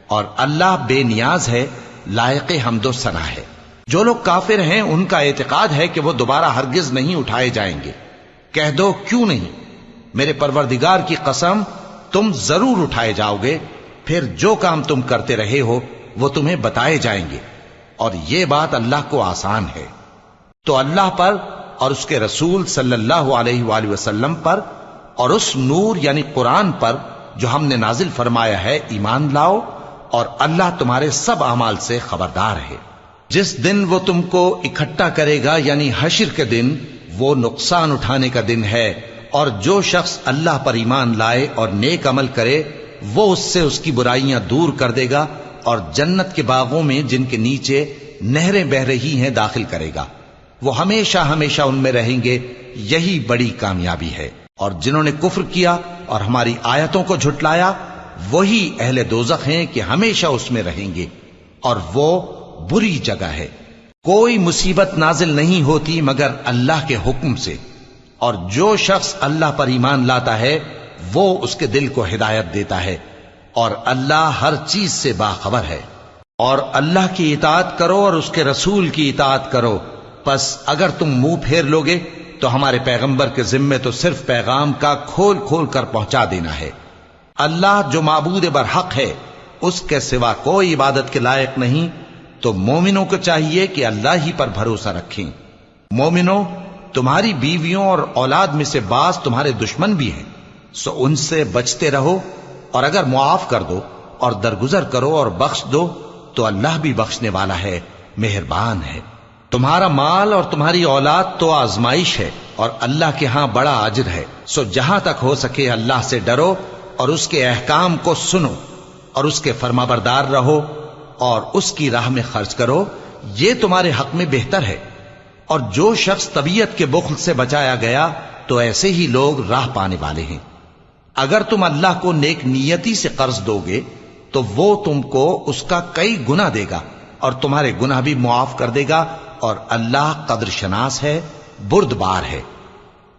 اور اللہ بے نیاز ہے، لائق حمد و ثنا ہے۔ جو لوگ کافر ہیں ان کا اعتقاد ہے کہ وہ دوبارہ ہرگز نہیں اٹھائے جائیں گے۔ کہہ دو کیوں نہیں؟ میرے پروردگار کی قسم تم ضرور اٹھائے جاؤ گے، پھر جو کام تم کرتے رہے ہو وہ تمہیں بتائے جائیں گے، اور یہ بات اللہ کو آسان ہے۔ تو اللہ پر اور اس کے رسول صلی اللہ علیہ وآلہ وسلم پر اور اس نور یعنی قرآن پر جو ہم نے نازل فرمایا ہے ایمان لاؤ، اور اللہ تمہارے سب اعمال سے خبردار ہے۔ جس دن وہ تم کو اکٹھا کرے گا یعنی حشر کے دن، وہ نقصان اٹھانے کا دن ہے، اور جو شخص اللہ پر ایمان لائے اور نیک عمل کرے وہ اس سے اس کی برائیاں دور کر دے گا، اور جنت کے باغوں میں جن کے نیچے نہریں بہ رہی ہیں داخل کرے گا۔ وہ ہمیشہ ہمیشہ ان میں رہیں گے، یہی بڑی کامیابی ہے۔ اور جنہوں نے کفر کیا اور ہماری آیتوں کو جھٹلایا وہی اہل دوزخ ہیں کہ ہمیشہ اس میں رہیں گے، اور وہ بری جگہ ہے۔ کوئی مصیبت نازل نہیں ہوتی مگر اللہ کے حکم سے، اور جو شخص اللہ پر ایمان لاتا ہے وہ اس کے دل کو ہدایت دیتا ہے، اور اللہ ہر چیز سے باخبر ہے۔ اور اللہ کی اطاعت کرو اور اس کے رسول کی اطاعت کرو، پس اگر تم منہ پھیر لوگے تو ہمارے پیغمبر کے ذمے تو صرف پیغام کا کھول کھول کر پہنچا دینا ہے۔ اللہ جو معبود برحق ہے اس کے سوا کوئی عبادت کے لائق نہیں، تو مومنوں کو چاہیے کہ اللہ ہی پر بھروسہ رکھیں۔ مومنوں، تمہاری بیویوں اور اولاد میں سے بعض تمہارے دشمن بھی ہیں، سو ان سے بچتے رہو، اور اگر معاف کر دو اور درگزر کرو اور بخش دو تو اللہ بھی بخشنے والا ہے، مہربان ہے۔ تمہارا مال اور تمہاری اولاد تو آزمائش ہے، اور اللہ کے ہاں بڑا اجر ہے، سو جہاں تک ہو سکے اللہ سے ڈرو اور اس کے احکام کو سنو، اور اس کے فرمانبردار رہو، اور اس کی راہ میں خرچ کرو، یہ تمہارے حق میں بہتر ہے۔ اور جو شخص طبیعت کے بخل سے بچایا گیا تو ایسے ہی لوگ راہ پانے والے ہیں۔ اگر تم اللہ کو نیک نیتی سے قرض دو گے تو وہ تم کو اس کا کئی گنا دے گا، اور تمہارے گناہ بھی معاف کر دے گا، اور اللہ قدر شناس ہے، بردبار ہے،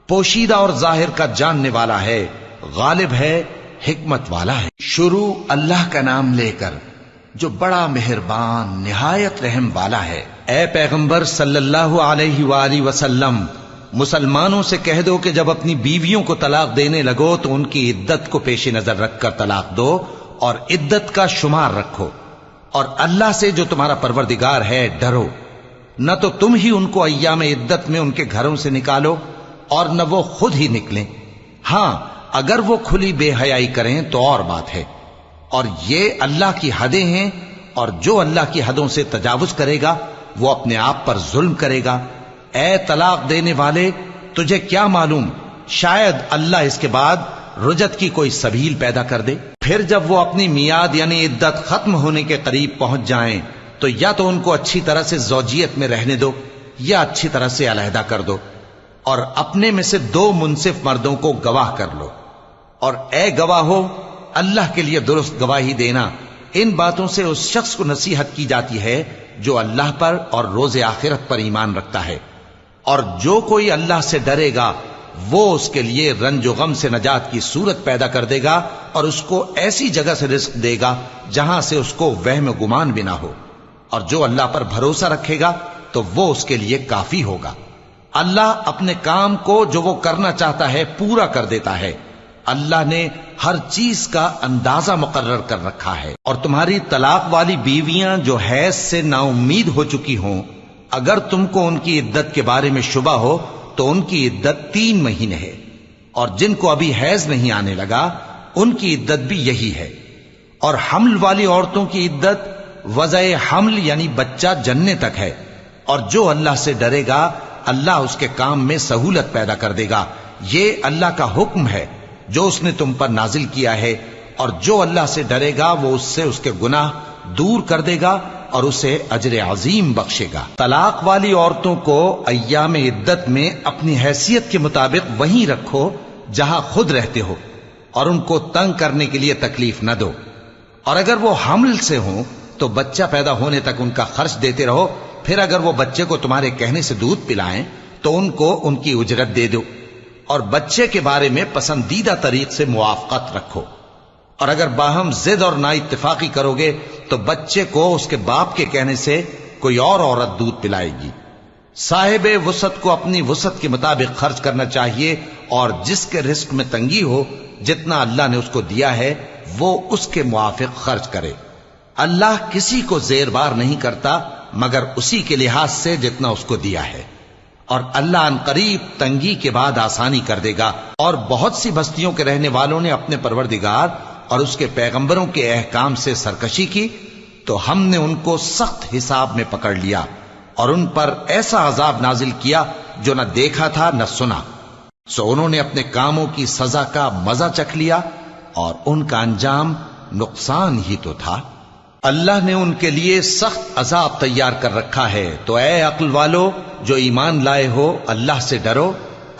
پوشیدہ اور ظاہر کا جاننے والا ہے، غالب ہے، حکمت والا ہے۔ شروع اللہ کا نام لے کر جو بڑا مہربان نہایت رحم والا ہے۔ اے پیغمبر صلی اللہ علیہ وآلہ وسلم، مسلمانوں سے کہہ دو کہ جب اپنی بیویوں کو طلاق دینے لگو تو ان کی عدت کو پیش نظر رکھ کر طلاق دو اور عدت کا شمار رکھو، اور اللہ سے جو تمہارا پروردگار ہے ڈرو، نہ تو تم ہی ان کو ایام عدت میں ان کے گھروں سے نکالو اور نہ وہ خود ہی نکلیں، ہاں اگر وہ کھلی بے حیائی کریں تو اور بات ہے، اور یہ اللہ کی حدیں ہیں، اور جو اللہ کی حدوں سے تجاوز کرے گا وہ اپنے آپ پر ظلم کرے گا۔ اے طلاق دینے والے، تجھے کیا معلوم شاید اللہ اس کے بعد رجعت کی کوئی سبیل پیدا کر دے۔ پھر جب وہ اپنی میعاد یعنی عدت ختم ہونے کے قریب پہنچ جائیں تو یا تو ان کو اچھی طرح سے زوجیت میں رہنے دو یا اچھی طرح سے علیحدہ کر دو، اور اپنے میں سے 2 منصف مردوں کو گواہ کر لو، اور اے گواہو اللہ کے لیے درست گواہی دینا۔ ان باتوں سے اس شخص کو نصیحت کی جاتی ہے جو اللہ پر اور روز آخرت پر ایمان رکھتا ہے، اور جو کوئی اللہ سے ڈرے گا وہ اس کے لیے رنج و غم سے نجات کی صورت پیدا کر دے گا، اور اس کو ایسی جگہ سے رزق دے گا جہاں سے اس کو وہم و گمان بھی نہ ہو، اور جو اللہ پر بھروسہ رکھے گا تو وہ اس کے لیے کافی ہوگا۔ اللہ اپنے کام کو جو وہ کرنا چاہتا ہے پورا کر دیتا ہے۔ اللہ نے ہر چیز کا اندازہ مقرر کر رکھا ہے۔ اور تمہاری طلاق والی بیویاں جو حیض سے نا امید ہو چکی ہوں، اگر تم کو ان کی عدت کے بارے میں شبہ ہو تو ان کی عدت 3 مہینے ہے، اور جن کو ابھی حیض نہیں آنے لگا ان کی عدت بھی یہی ہے۔ اور حمل والی عورتوں کی عدت وضع حمل یعنی بچہ جننے تک ہے، اور جو اللہ سے ڈرے گا اللہ اس کے کام میں سہولت پیدا کر دے گا۔ یہ اللہ کا حکم ہے جو اس نے تم پر نازل کیا ہے، اور جو اللہ سے ڈرے گا وہ اس سے اس کے گناہ دور کر دے گا اور اسے اجر عظیم بخشے گا۔ طلاق والی عورتوں کو ایام عدت میں اپنی حیثیت کے مطابق وہیں رکھو جہاں خود رہتے ہو، اور ان کو تنگ کرنے کے لیے تکلیف نہ دو، اور اگر وہ حمل سے ہوں تو بچہ پیدا ہونے تک ان کا خرچ دیتے رہو، پھر اگر وہ بچے کو تمہارے کہنے سے دودھ پلائیں تو ان کو ان کی اجرت دے دو، اور بچے کے بارے میں پسندیدہ طریق سے موافقت رکھو، اور اگر باہم ضد اور نا اتفاقی کرو گے تو بچے کو اس کے باپ کے کہنے سے کوئی اور عورت دودھ پلائے گی۔ صاحب وسعت کو اپنی وسعت کے مطابق خرچ کرنا چاہیے، اور جس کے رزق میں تنگی ہو جتنا اللہ نے اس کو دیا ہے وہ اس کے موافق خرچ کرے۔ اللہ کسی کو زیر بار نہیں کرتا مگر اسی کے لحاظ سے جتنا اس کو دیا ہے، اور اللہ ان قریب تنگی کے بعد آسانی کر دے گا۔ اور بہت سی بستیوں کے رہنے والوں نے اپنے پروردگار اور اس کے پیغمبروں کے احکام سے سرکشی کی تو ہم نے ان کو سخت حساب میں پکڑ لیا، اور ان پر ایسا عذاب نازل کیا جو نہ دیکھا تھا نہ سنا، سو انہوں نے اپنے کاموں کی سزا کا مزہ چکھ لیا، اور ان کا انجام نقصان ہی تو تھا۔ اللہ نے ان کے لیے سخت عذاب تیار کر رکھا ہے، تو اے عقل والو جو ایمان لائے ہو اللہ سے ڈرو۔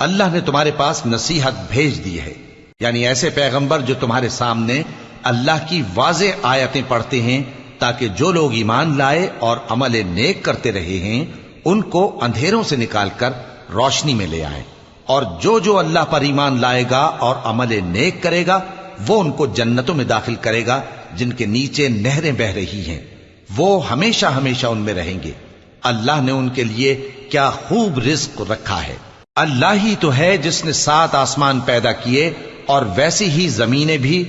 اللہ نے تمہارے پاس نصیحت بھیج دی ہے، یعنی ایسے پیغمبر جو تمہارے سامنے اللہ کی واضح آیتیں پڑھتے ہیں تاکہ جو لوگ ایمان لائے اور عمل نیک کرتے رہے ہیں ان کو اندھیروں سے نکال کر روشنی میں لے آئیں، اور جو اللہ پر ایمان لائے گا اور عمل نیک کرے گا وہ ان کو جنتوں میں داخل کرے گا جن کے نیچے نہریں بہ رہی ہیں، وہ ہمیشہ ہمیشہ ان میں رہیں گے۔ اللہ نے ان کے لیے کیا خوب رزق رکھا ہے۔ اللہ ہی تو ہے جس نے 7 آسمان پیدا کیے اور ویسی ہی زمینیں بھی،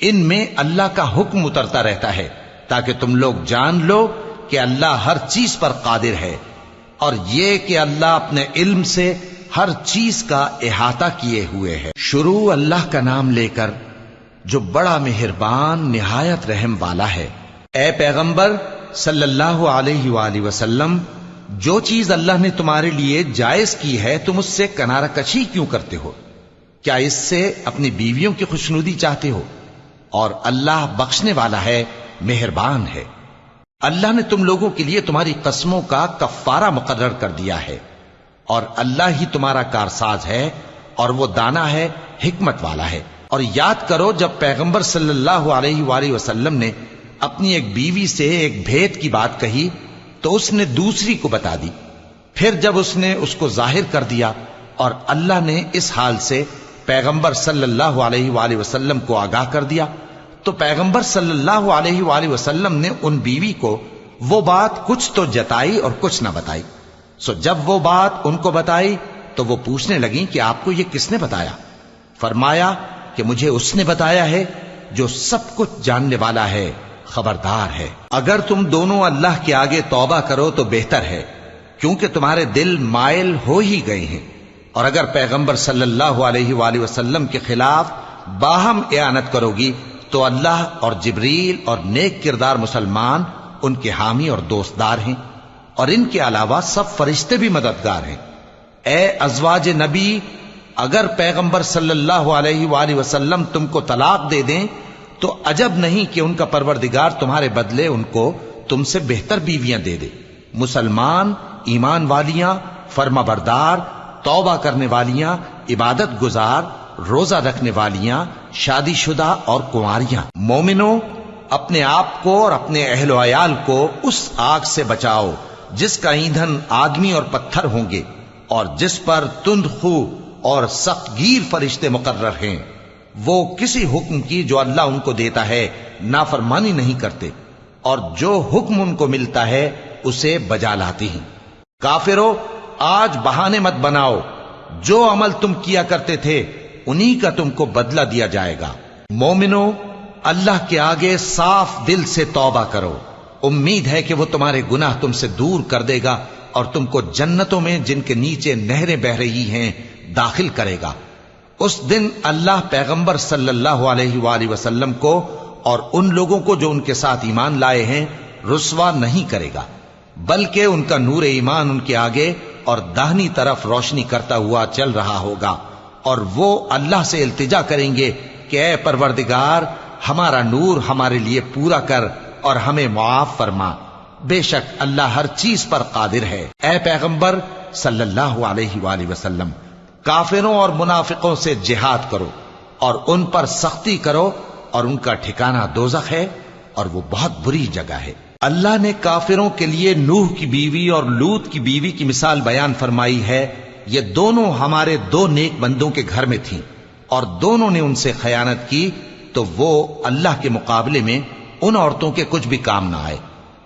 ان میں اللہ کا حکم اترتا رہتا ہے تاکہ تم لوگ جان لو کہ اللہ ہر چیز پر قادر ہے، اور یہ کہ اللہ اپنے علم سے ہر چیز کا احاطہ کیے ہوئے ہے۔ شروع اللہ کا نام لے کر جو بڑا مہربان نہایت رحم والا ہے۔ اے پیغمبر صلی اللہ علیہ وآلہ وسلم، جو چیز اللہ نے تمہارے لیے جائز کی ہے تم اس سے کنارہ کشی کیوں کرتے ہو؟ کیا اس سے اپنی بیویوں کی خوشنودی چاہتے ہو؟ اور اللہ بخشنے والا ہے، مہربان ہے۔ اللہ نے تم لوگوں کے لیے تمہاری قسموں کا کفارہ مقرر کر دیا ہے، اور اللہ ہی تمہارا کارساز ہے، اور وہ دانا ہے، حکمت والا ہے۔ اور یاد کرو جب پیغمبر صلی اللہ علیہ وآلہ وسلم نے اپنی ایک بیوی سے ایک بھید کی بات کہی تو اس نے دوسری کو بتا دی، پھر جب اس نے اس کو ظاہر کر دیا اور اللہ نے اس حال سے پیغمبر صلی اللہ علیہ وآلہ وسلم کو آگاہ کر دیا تو پیغمبر صلی اللہ علیہ وآلہ وسلم نے ان بیوی کو وہ بات کچھ تو جتائی اور کچھ نہ بتائی۔ سو جب وہ بات ان کو بتائی تو وہ پوچھنے لگیں کہ آپ کو یہ کس نے بتایا؟ فرمایا کہ مجھے اس نے بتایا ہے جو سب کچھ جاننے والا ہے، خبردار ہے۔ اگر تم دونوں اللہ کے آگے توبہ کرو تو بہتر ہے، کیونکہ تمہارے دل مائل ہو ہی گئے ہیں، اور اگر پیغمبر صلی اللہ علیہ وآلہ وسلم کے خلاف باہم اعانت کرو گی تو اللہ اور جبریل اور نیک کردار مسلمان ان کے حامی اور دوستدار ہیں، اور ان کے علاوہ سب فرشتے بھی مددگار ہیں۔ اے ازواج نبی، اگر پیغمبر صلی اللہ علیہ وآلہ وسلم تم کو طلاق دے دیں تو عجب نہیں کہ ان کا پروردگار تمہارے بدلے ان کو تم سے بہتر بیویاں دے دے، مسلمان، ایمان والیاں، فرما بردار، توبہ کرنے والیاں، عبادت گزار، روزہ رکھنے والیاں، شادی شدہ اور کنواریاں۔ مومنوں، اپنے آپ کو اور اپنے اہل و عیال کو اس آگ سے بچاؤ جس کا ایندھن آدمی اور پتھر ہوں گے، اور جس پر تند خو اور سخت گیر فرشتے مقرر ہیں۔ وہ کسی حکم کی جو اللہ ان کو دیتا ہے نافرمانی نہیں کرتے، اور جو حکم ان کو ملتا ہے اسے بجا لاتے ہیں۔ کافرو، آج بہانے مت بناؤ، جو عمل تم کیا کرتے تھے انہی کا تم کو بدلہ دیا جائے گا۔ مومنو، اللہ کے آگے صاف دل سے توبہ کرو، امید ہے کہ وہ تمہارے گناہ تم سے دور کر دے گا اور تم کو جنتوں میں جن کے نیچے نہریں بہ رہی ہیں داخل کرے گا۔ اس دن اللہ پیغمبر صلی اللہ علیہ وآلہ وسلم کو اور ان لوگوں کو جو ان کے ساتھ ایمان لائے ہیں رسوا نہیں کرے گا، بلکہ ان کا نور ایمان ان کے آگے اور داہنی طرف روشنی کرتا ہوا چل رہا ہوگا، اور وہ اللہ سے التجا کریں گے کہ اے پروردگار، ہمارا نور ہمارے لیے پورا کر اور ہمیں معاف فرما، بے شک اللہ ہر چیز پر قادر ہے۔ اے پیغمبر صلی اللہ علیہ وآلہ وسلم، کافروں اور منافقوں سے جہاد کرو اور ان پر سختی کرو، اور ان کا ٹھکانہ دوزخ ہے اور وہ بہت بری جگہ ہے۔ اللہ نے کافروں کے لیے نوح کی بیوی اور لوط کی بیوی کی مثال بیان فرمائی ہے۔ یہ دونوں ہمارے دو نیک بندوں کے گھر میں تھیں، اور دونوں نے ان سے خیانت کی تو وہ اللہ کے مقابلے میں ان عورتوں کے کچھ بھی کام نہ آئے،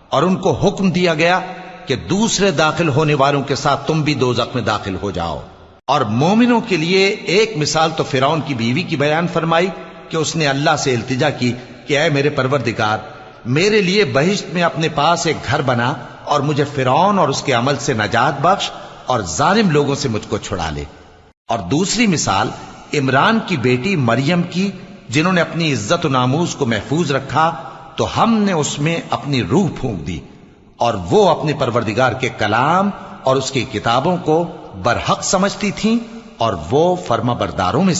اور ان کو حکم دیا گیا کہ دوسرے داخل ہونے والوں کے ساتھ تم بھی دوزخ میں داخل ہو جاؤ۔ اور مومنوں کے لیے ایک مثال تو فرعون کی بیوی کی بیان فرمائی کہ اس نے اللہ سے التجا کی کہ اے میرے پروردگار، میرے لیے بہشت میں اپنے پاس ایک گھر بنا اور مجھے فرعون اور اس کے عمل سے نجات بخش اور ظالم لوگوں سے مجھ کو چھڑا لے۔ اور دوسری مثال عمران کی بیٹی مریم کی، جنہوں نے اپنی عزت و ناموس کو محفوظ رکھا تو ہم نے اس میں اپنی روح پھونک دی، اور وہ اپنے پروردگار کے کلام اور اس کی کتابوں کو برحق سمجھتی تھیں، اور وہ فرما برداروں میں